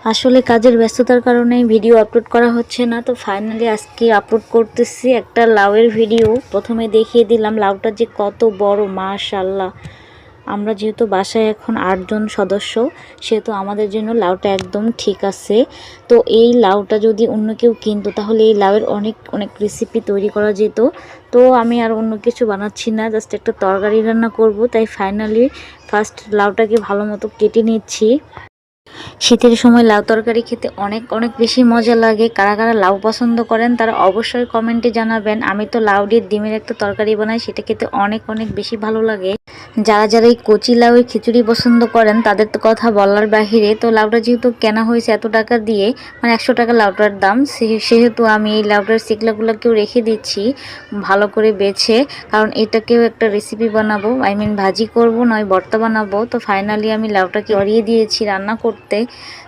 আসলে কাজের ব্যস্ততার কারণে ভিডিও আপলোড করা হচ্ছে না, তো ফাইনালি আজকে আপলোড করতেছি একটা লাউয়ের ভিডিও। প্রথমে দেখিয়ে দিলাম লাউটা যে কত বড়, মাশাআল্লাহ। আমরা যেহেতু বাসায় এখন 8 জন সদস্য, সেহেতু আমাদের জন্য লাউটা একদম ঠিক আছে। তো এই লাউটা যদি অন্য কেউ কিনতো তাহলে এই লাউয়ের অনেক অনেক রেসিপি তৈরি করা যেত। তো আমি আর অন্য কিছু বানাচ্ছি না, জাস্ট একটা তরকারি রান্না করব। তাই ফাইনালি ফার্স্ট লাউটাকে ভালো মতো কেটে নিচ্ছি। শীতের সময় লাউ তরকারি খেতে অনেক অনেক বেশি মজা লাগে। কারা কারা লাউ পছন্দ করেন তারা অবশ্যই কমেন্টে জানাবেন। আমি তো লাউ দিয়ে ডিমের একটা তরকারি বানাই, সেটা খেতে অনেক অনেক বেশি ভালো লাগে। যারা যারা এই কচি লাউয়ের খিচুড়ি পছন্দ করেন তাদের তো কথা বলার বাহিরে। তো লাউটা যেহেতু কেনা হয়েছে এত টাকা দিয়ে, মানে 100 টাকা লাউটার দাম, সেহেতু আমি এই লাউটার শিকলাগুলোকেও রেখে দিচ্ছি ভালো করে বেছে, কারণ এটাকেও একটা রেসিপি বানাবো, ভাজি করব, নয় ভর্তা বানাবো। তো ফাইনালি আমি লাউটাকে ধরিয়ে দিয়েছি রান্না করতে।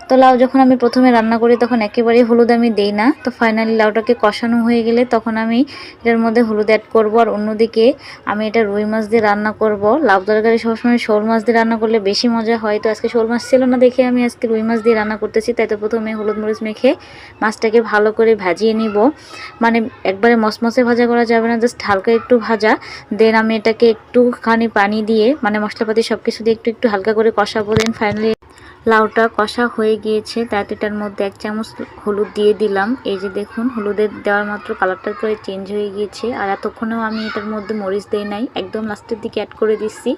তো লাউ যখন আমি প্রথমে রান্না করি তখন একেবারেই হলুদ আমি দেই না। তো ফাইনালি লাউটাকে কষানো হয়ে গেলে তখন আমি এটার মধ্যে হলুদ অ্যাড করব। আর অন্যদিকে আমি এটা রুই মাছ দিয়ে রান্না করব। লাউ তরকারি সবসময় শোল মাছ দিয়ে রান্না করলে বেশি মজা হয়, তো আজকে শোল মাছ ছিল না দেখে আমি আজকে রুই মাছ দিয়ে রান্না করতেছি। তাই তো প্রথমে হলুদ মরিচ মেখে মাছটাকে ভালো করে ভাজিয়ে নিব। মানে একবারে মসমসে ভাজা করা যাবে না, জাস্ট হালকা একটু ভাজা। দেন আমি এটাকে একটুখানি পানি দিয়ে, মানে মশলাপাতি সব কিছু দিয়ে একটু একটু হালকা করে কষাবো। দেন ফাইনালি লাউটা কষা হয়ে গিয়েছে, তাই এটার মধ্যে 1 চামচ হলুদ দিয়ে দিলাম। এই যে দেখুন, হলুদের দেওয়ার মাত্র কালারটা পুরো চেঞ্জ হয়ে গিয়েছে। আর এতক্ষণেও আমি এটার মধ্যে মরিচ দেই নাই, একদম লাস্টের দিকে অ্যাড করে দিচ্ছি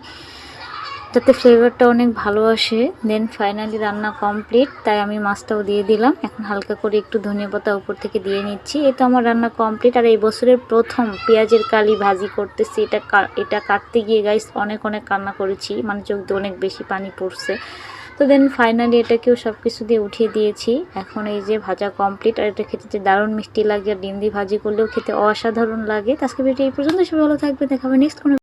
যাতে ফ্লেভারটা অনেক ভালো আসে। দেন ফাইনালি রান্না কমপ্লিট, তাই আমি মাছটাও দিয়ে দিলাম। এখন হালকা করে একটু ধনিয়া পাতা উপর থেকে দিয়ে নিচ্ছি। এই তো আমার রান্না কমপ্লিট। আর এই বছরের প্রথম পেঁয়াজের কালি ভাজি করতেছি। এটা কাটতে গিয়ে গাইস অনেক অনেক কান্না করেছি, মানে চোখ দিয়ে অনেক বেশি পানি পড়ছে। তো দেন ফাইনালি এটাকেও সব কিছু দিয়ে উঠিয়ে দিয়েছি। এখন এই যে ভাজা কমপ্লিট। আর এটা খেতে যে দারুণ মিষ্টি লাগে, আর ডিম দিয়ে ভাজি করলেও খেতে অসাধারণ লাগে। আজকে ভিডিও এই পর্যন্ত, সবাই ভালো থাকবে, দেখা হবে নেক্সট কোনো